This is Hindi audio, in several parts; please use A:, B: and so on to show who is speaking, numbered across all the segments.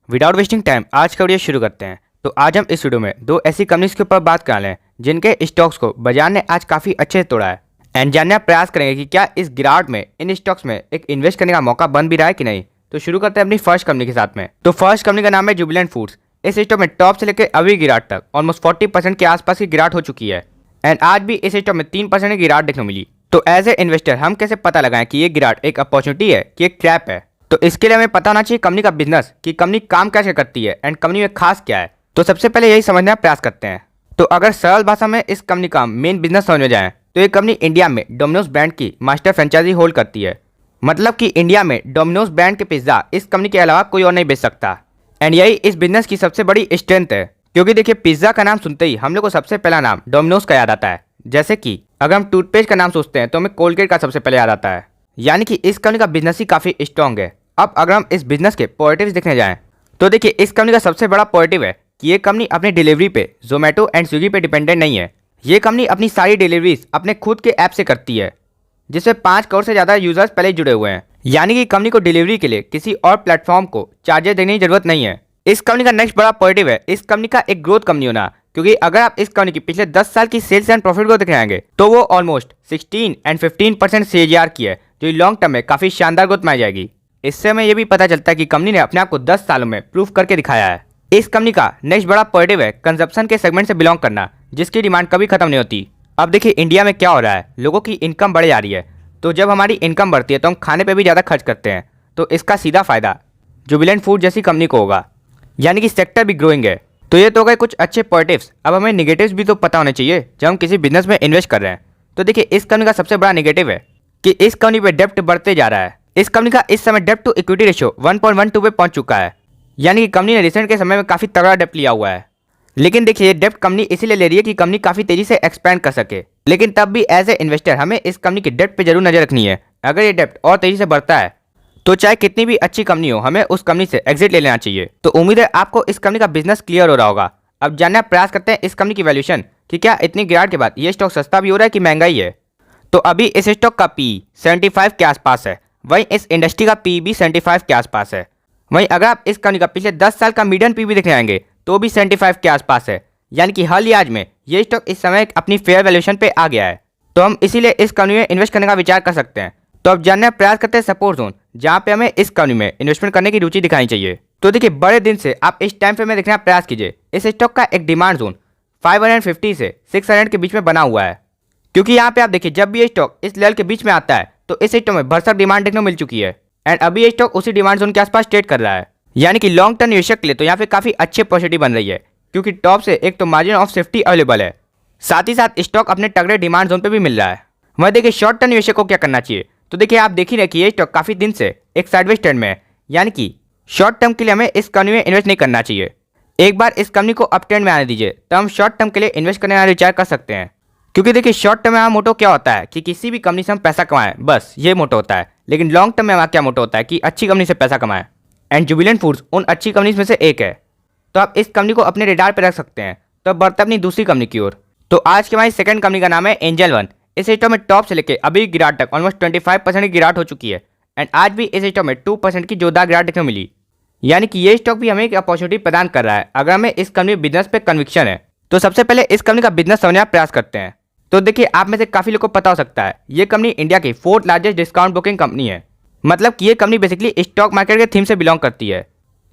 A: विदाउट वेस्टिंग टाइम आज का वीडियो शुरू करते हैं। तो आज हम इस वीडियो में दो ऐसी कंपनीज के ऊपर बात कर रहे हैं जिनके स्टॉक्स को बाजार ने आज काफी अच्छे से तोड़ा है एंड जानने का प्रयास करेंगे कि क्या इस गिरावट में इन स्टॉक्स में एक इन्वेस्ट करने का मौका बन भी रहा है कि नहीं। तो शुरू करते हैं अपनी फर्स्ट कंपनी के साथ में। तो फर्स्ट कंपनी का नाम है जुबिलेंट फूड्स। इस स्टॉक में टॉप से लेकर अभी गिरावट तक ऑलमोस्ट 40% के आसपास की गिरावट हो चुकी है एंड आज भी इस स्टॉक में 3% की गिरावट देखने को मिली। तो एज ए इन्वेस्टर हम कैसे पता लगाएं कि ये गिरावट एक अपॉर्चुनिटी है कि एक ट्रैप है। तो इसके लिए हमें पता होना चाहिए कंपनी का बिजनेस, कि कंपनी काम कैसे करती है एंड कंपनी में खास क्या है। तो सबसे पहले यही समझने का प्रयास करते हैं। तो अगर सरल भाषा में इस कंपनी का मेन बिजनेस समझ जाए तो ये कंपनी इंडिया में डोमिनोज ब्रांड की मास्टर फ्रेंचाइजी होल्ड करती है। मतलब कि इंडिया में डोमिनोज ब्रांड के पिज्जा इस कंपनी के अलावा कोई और नहीं बेच सकता एंड यही इस बिजनेस की सबसे बड़ी स्ट्रेंथ है। क्योंकि देखिए, पिज्जा का नाम सुनते ही हम लोग को सबसे पहला नाम डोमिनोज का याद आता है। जैसे कि अगर हम टूथपेस्ट का नाम सोचते हैं तो हमें कोलगेट का सबसे पहले याद आता है। यानी कि इस कंपनी का बिजनेस ही काफी स्ट्रॉन्ग है। अब अगर हम इस बिजनेस के पॉजिटिव्स देखने जाएं तो देखिए, इस कंपनी का सबसे बड़ा पॉजिटिव है कि ये कंपनी अपनी डिलीवरी पे जोमेटो एंड स्विगी पे डिपेंडेंट नहीं है। ये कंपनी अपनी सारी डिलीवरीज अपने खुद के ऐप से करती है, जिसमें 5 करोड़ से ज्यादा यूजर्स पहले जुड़े हुए हैं। यानी कि कंपनी को डिलीवरी के लिए किसी और प्लेटफॉर्म को चार्जेस देने की जरूरत नहीं है। इस कंपनी का नेक्स्ट बड़ा पॉजिटिव है इस कंपनी का एक ग्रोथ कंपनी होना। क्योंकि अगर आप इस कंपनी की पिछले 10 साल की सेल्स एंड प्रॉफिट को देखने आएंगे तो वो ऑलमोस्ट 16 एंड 15% CAGR की है, जो लॉन्ग टर्म में काफी शानदार ग्रोथ मानी जाएगी। इससे हमें यह भी पता चलता है कि कंपनी ने अपने आप को 10 सालों में प्रूव करके दिखाया है। इस कंपनी का नेक्स्ट बड़ा पॉजिटिव है कंजप्शन के सेगमेंट से बिलोंग करना, जिसकी डिमांड कभी खत्म नहीं होती। अब देखिए, इंडिया में क्या हो रहा है, लोगों की इनकम बढ़ जा रही है। तो जब हमारी इनकम बढ़ती है तो हम खाने पे भी ज़्यादा खर्च करते हैं। तो इसका सीधा फायदा जुबिलेंट फूड जैसी कंपनी को होगा। यानी कि सेक्टर भी ग्रोइंग है। तो ये तो गए कुछ अच्छे पॉजिटिव्स। अब हमें निगेटिव्स भी तो पता होने चाहिए जब हम किसी बिजनेस में इन्वेस्ट कर रहे हैं। तो देखिए, इस कंपनी का सबसे बड़ा निगेटिव है कि इस कंपनी पे डेप्ट बढ़ते जा रहा है। इस कंपनी का इस समय डेप्ट टू इक्विटी रेशियो 1.12 पे पहुंच चुका है। यानी कि कंपनी ने रिसेंट के समय में काफी तगड़ा डेप्ट लिया हुआ है। लेकिन देखिए, डेप्ट कंपनी इसीलिए ले रही है कि कंपनी काफी तेजी से एक्सपैंड कर सके। लेकिन तब भी एज ए इन्वेस्टर हमें इस कंपनी की डेप्ट पे जरूर नजर रखनी है। अगर ये डेप्ट और तेजी से बढ़ता है तो चाहे कितनी भी अच्छी कंपनी हो, हमें उस कंपनी से एग्जिट ले लेना चाहिए। तो उम्मीद है आपको इस कंपनी का बिजनेस क्लियर हो रहा होगा। अब जानने का प्रयास करते हैं इस कंपनी की वैल्यूएशन, कि क्या इतनी गिरावट के बाद ये स्टॉक सस्ता भी हो रहा है कि महंगा ही है। तो अभी इस स्टॉक का पी 75 के आसपास है। वहीं इस इंडस्ट्री का पी भी 75 के आसपास है। वहीं अगर आप इस कंपनी का पिछले 10 साल का मीडियन पी भी देखने आएंगे तो भी 75 के आसपास है। यानी कि हाल ही आज में ये स्टॉक इस समय अपनी फेयर वैल्यूएशन पे आ गया है। तो हम इसीलिए इस कंपनी में इन्वेस्ट करने का विचार कर सकते हैं। तो अब जानने का प्रयास करते हैं सपोर्ट जोन, जहां पे हमें इस कंपनी में इन्वेस्टमेंट करने की रुचि दिखानी चाहिए। तो देखिए, बड़े दिन से आप इस टाइम फ्रेम में देखने का प्रयास कीजिए। इस स्टॉक का एक डिमांड जोन 550 से 600 के बीच में बना हुआ है। क्योंकि यहाँ पे आप देखिए, जब भी ये स्टॉक इस लेवल के बीच में आता है तो इस स्टॉक में भरसक डिमांड देखने को मिल चुकी है एंड अभी ये स्टॉक उसी डिमांड जोन के आसपास ट्रेड कर रहा है। यानी कि लॉन्ग टर्म निवेशक के लिए तो यहाँ पे काफी अच्छी अपॉर्चुनिटी बन रही है। क्योंकि टॉप से एक तो मार्जिन ऑफ सेफ्टी अवेलेबल है, साथ ही साथ स्टॉक अपने तगड़े डिमांड जोन पे भी मिल रहा है। वह देखिए, शॉर्ट टर्म निवेशक को क्या करना चाहिए। तो देखिए, आप देख ही रहे कि ये स्टॉक काफी दिन से एक साइडवेज ट्रेंड में है। यानी कि शॉर्ट टर्म के लिए हमें इस कंपनी में इन्वेस्ट नहीं करना चाहिए। एक बार इस कंपनी को अप ट्रेंड में आने दीजिए तो हम शॉर्ट टर्म के लिए इन्वेस्ट करने का विचार कर सकते हैं। क्योंकि देखिए, शॉर्ट टर्म में हमारा मोटो क्या होता है कि किसी भी कंपनी से हम पैसा कमाएं, बस ये मोटो होता है। लेकिन लॉन्ग टर्म में हमारा क्या मोटो होता है कि अच्छी कंपनी से पैसा कमाएं। एंड जुबिलेंट फूड्स उन अच्छी कंपनीज में से एक है। तो आप इस कंपनी को अपने रेडार पर रख सकते हैं। तो अब बढ़ते अपनी दूसरी कंपनी की ओर। तो आज की हमारी सेकंड कंपनी का नाम है एंजल वन। इस स्टॉक में टॉप से लेकर अभी गिरावट तक ऑलमोस्ट 25% की गिरावट हो चुकी है एंड आज भी इस स्टॉक में 2% की जोरदार गिरावट देखने को मिली। यानी कि ये स्टॉक भी हमें एक अपॉर्चुनिटी प्रदान कर रहा है अगर हमें इस कंपनी बिजनेस पे कन्विक्शन है। तो सबसे पहले इस कंपनी का बिजनेस समझने का प्रयास करते हैं। तो देखिए, आप में से काफी लोगों को पता हो सकता है ये कंपनी इंडिया की 4th largest discount booking company है। मतलब कि ये कंपनी बेसिकली स्टॉक मार्केट के थीम से बिलोंग करती है।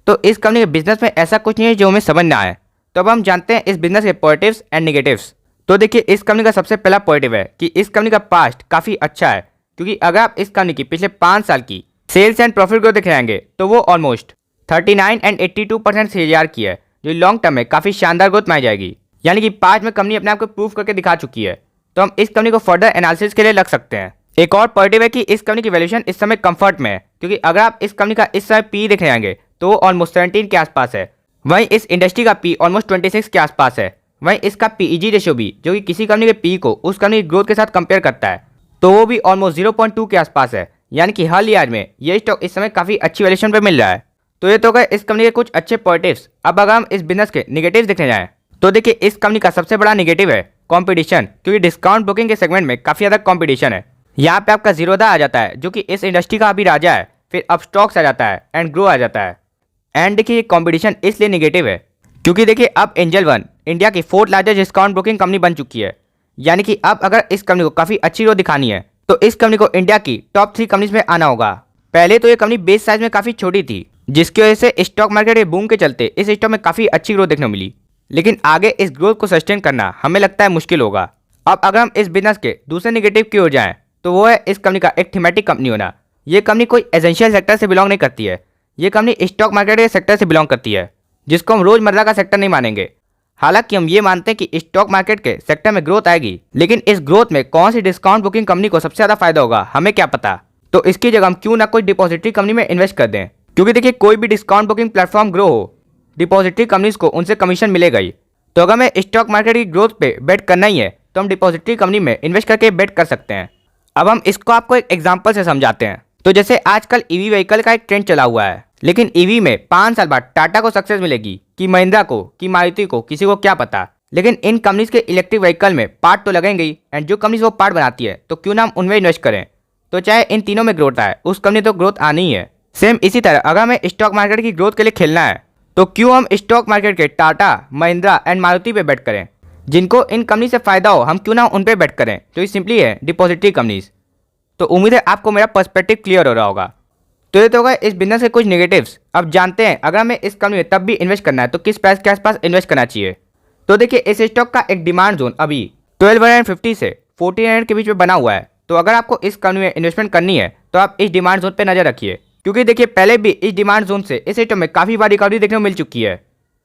A: तो इस कंपनी के बिजनेस में ऐसा कुछ नहीं है जो हमें समझ ना आए। तो अब हम जानते हैं इस बिजनेस के पॉजिटिव्स एंड नेगेटिव्स। तो देखिए, इस कंपनी का सबसे पहला पॉजिटिव है कि इस कंपनी का पास्ट काफी अच्छा है। क्योंकि अगर आप इस कंपनी की पिछले 5 साल की सेल्स एंड प्रॉफिट ग्रोथ देख आएंगे तो वो ऑलमोस्ट 39 एंड 82% CAGR की है, जो लॉन्ग टर्म में काफी शानदार ग्रोथ मानी जाएगी। यानी कि 5 में कंपनी अपने आप को प्रूव करके दिखा चुकी है। तो हम इस कंपनी को फर्दर एनालिसिस के लिए रख सकते हैं। एक और पॉजिटिव है कि इस कंपनी की वैल्यूएशन इस समय कंफर्ट में है। क्योंकि अगर आप इस कंपनी का इस समय पी देखने आएंगे तो ऑलमोस्ट 17 के आसपास है। वहीं इस इंडस्ट्री का पी ऑलमोस्ट 26 के आसपास है। वहीं इसका पीईजी रेशियो भी, जो कि किसी कंपनी के पी को उस कंपनी की ग्रोथ के साथ कंपेयर करता है, तो वो भी ऑलमोस्ट 0.2 के आसपास है। यानी कि हाल ही आज में ये स्टॉक इस समय काफी अच्छी वैल्यूएशन पे मिल रहा है। तो ये तो गए इस कंपनी के कुछ अच्छे पॉजिटिव्स। अब अगर हम इस बिजनेस के निगेटिव्स देखने जाएं तो देखिए, इस कंपनी का सबसे बड़ा निगेटिव है कंपटीशन। क्योंकि डिस्काउंट बुकिंग के सेगमेंट में काफी ज्यादा कंपटीशन है। यहाँ पे आपका जीरोधा आ जाता है, जो कि इस इंडस्ट्री का अभी राजा है। फिर अब स्टॉक्स आ जाता है एंड ग्रो आ जाता है एंड देखिए ये कॉम्पिटिशन इसलिए निगेटिव है क्योंकि देखिए अब एंजल वन इंडिया की 4th largest discount broking company बन चुकी है। यानी कि अब अगर इस कंपनी को काफ़ी अच्छी ग्रोथ दिखानी है तो इस कंपनी को इंडिया की टॉप 3 कंपनीज में आना होगा। पहले तो ये कंपनी बेस साइज में काफ़ी छोटी थी, जिसकी वजह से स्टॉक मार्केट के बूम के चलते इस स्टॉक में काफ़ी अच्छी ग्रोथ देखने को मिली। लेकिन आगे इस ग्रोथ को सस्टेन करना हमें लगता है मुश्किल होगा। अब अगर हम इस बिजनेस के दूसरे निगेटिव की ओर जाएं तो वो है इस कंपनी का एक थीमेटिक कंपनी होना। ये कंपनी कोई एसेंशियल सेक्टर से बिलोंग नहीं करती है। ये कंपनी स्टॉक मार्केट के सेक्टर से बिलोंग करती है, जिसको हम रोजमर्रा का सेक्टर नहीं मानेंगे। हालांकि हम ये मानते हैं कि स्टॉक मार्केट के सेक्टर में ग्रोथ आएगी, लेकिन इस ग्रोथ में कौन सी डिस्काउंट बुकिंग कंपनी को सबसे ज्यादा फायदा होगा हमें क्या पता। तो इसकी जगह हम क्यों ना कोई डिपॉजिटरी कंपनी में इन्वेस्ट कर दें, क्योंकि देखिए कोई भी डिस्काउंट बुकिंग प्लेटफॉर्म ग्रो हो, डिपॉजिटरी कंपनीज को उनसे कमीशन मिलेगा ही। तो अगर हमें स्टॉक मार्केट की ग्रोथ पे बेट करना ही है तो हम डिपॉजिटरी कंपनी में इन्वेस्ट करके बेट कर सकते हैं। अब हम इसको आपको एक एग्जांपल से समझाते हैं। तो जैसे आजकल ईवी व्हीकल का एक ट्रेंड चला हुआ है, लेकिन ईवी में 5 साल बाद टाटा को सक्सेस मिलेगी कि महिंद्रा को कि मारुति को, किसी को क्या पता। लेकिन इन कंपनीज के इलेक्ट्रिक व्हीकल में पार्ट तो लगेंगे ही, एंड जो कंपनीज वो पार्ट बनाती है तो क्यों ना हम उनमें इन्वेस्ट करें। तो चाहे इन तीनों में ग्रोथ आए, उस कंपनी तो ग्रोथ आनी ही है। सेम इसी तरह अगर हमें स्टॉक मार्केट की ग्रोथ के लिए खेलना है तो क्यों हम स्टॉक मार्केट के टाटा, महिंद्रा एंड मारुति पे बेट करें। जिनको इन कंपनी से फायदा हो हम क्यों ना उन पे बेट करें, जो ये सिंपली है डिपॉजिटरी कंपनीज। तो उम्मीद है आपको मेरा पर्सपेक्टिव क्लियर हो रहा होगा। तो ये तो होगा इस बिजनेस के कुछ नेगेटिव्स। अब जानते हैं अगर हमें इस कंपनी में तब भी इन्वेस्ट करना है तो किस प्राइस के आसपास इन्वेस्ट करना चाहिए। तो देखिए इस स्टॉक का एक डिमांड जोन अभी 1250 से 1400 के बीच में बना हुआ है। तो अगर आपको इस कंपनी में इन्वेस्टमेंट करनी है तो आप इस डिमांड जोन पे नजर रखिए, क्योंकि देखिए पहले भी इस डिमांड जोन से इस स्टॉक में काफी बार रिकवरी देखने को मिल चुकी है।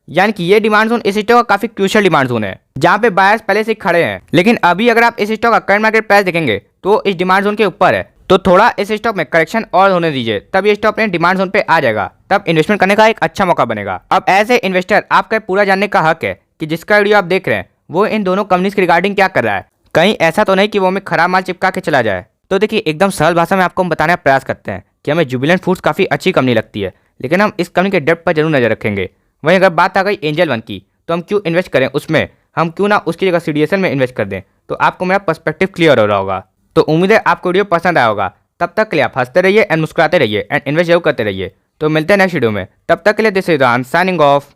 A: यानी कि ये डिमांड जोन इस स्टॉक का काफी क्रूशियल डिमांड जोन है, जहां पे बायर्स पहले से खड़े हैं। लेकिन अभी अगर आप इस स्टॉक का करंट मार्केट प्राइस देखेंगे तो इस डिमांड जोन के ऊपर है। तो थोड़ा इस स्टॉक में करेक्शन और होने दीजिए, तब ये स्टॉक अपने डिमांड जोन पे आ जाएगा, तब इन्वेस्टमेंट करने का एक अच्छा मौका बनेगा। अब एज ए इन्वेस्टर आपका पूरा जानने का हक है कि जिसका वीडियो आप देख रहे हैं वो इन दोनों कंपनीज के रिगार्डिंग क्या कर रहा है। कहीं ऐसा तो नहीं कि वो हमें खराब माल चिपका के चला जाए। तो देखिए एकदम सरल भाषा में आपको हम बताने का प्रयास करते हैं कि हमें जुबिलेंट फूड्स काफ़ी अच्छी कंपनी लगती है, लेकिन हम इस कंपनी के डेप्थ पर जरूर नजर रखेंगे। वहीं अगर बात आ गई एंजल वन की, तो हम क्यों इन्वेस्ट करें उसमें, हम क्यों ना उसकी जगह सीडीएसएल में इन्वेस्ट कर दें। तो आपको मेरा पर्सपेक्टिव क्लियर हो रहा होगा। तो उम्मीद है आपको वीडियो पसंद आया होगा। तब तक के लिए आप हंसते रहिए एंड मुस्कुराते रहिए एंड इन्वेस्ट जरूर करते रहिए। तो मिलते हैं नेक्स्ट वीडियो में, तब तक के लिए this is run signing off.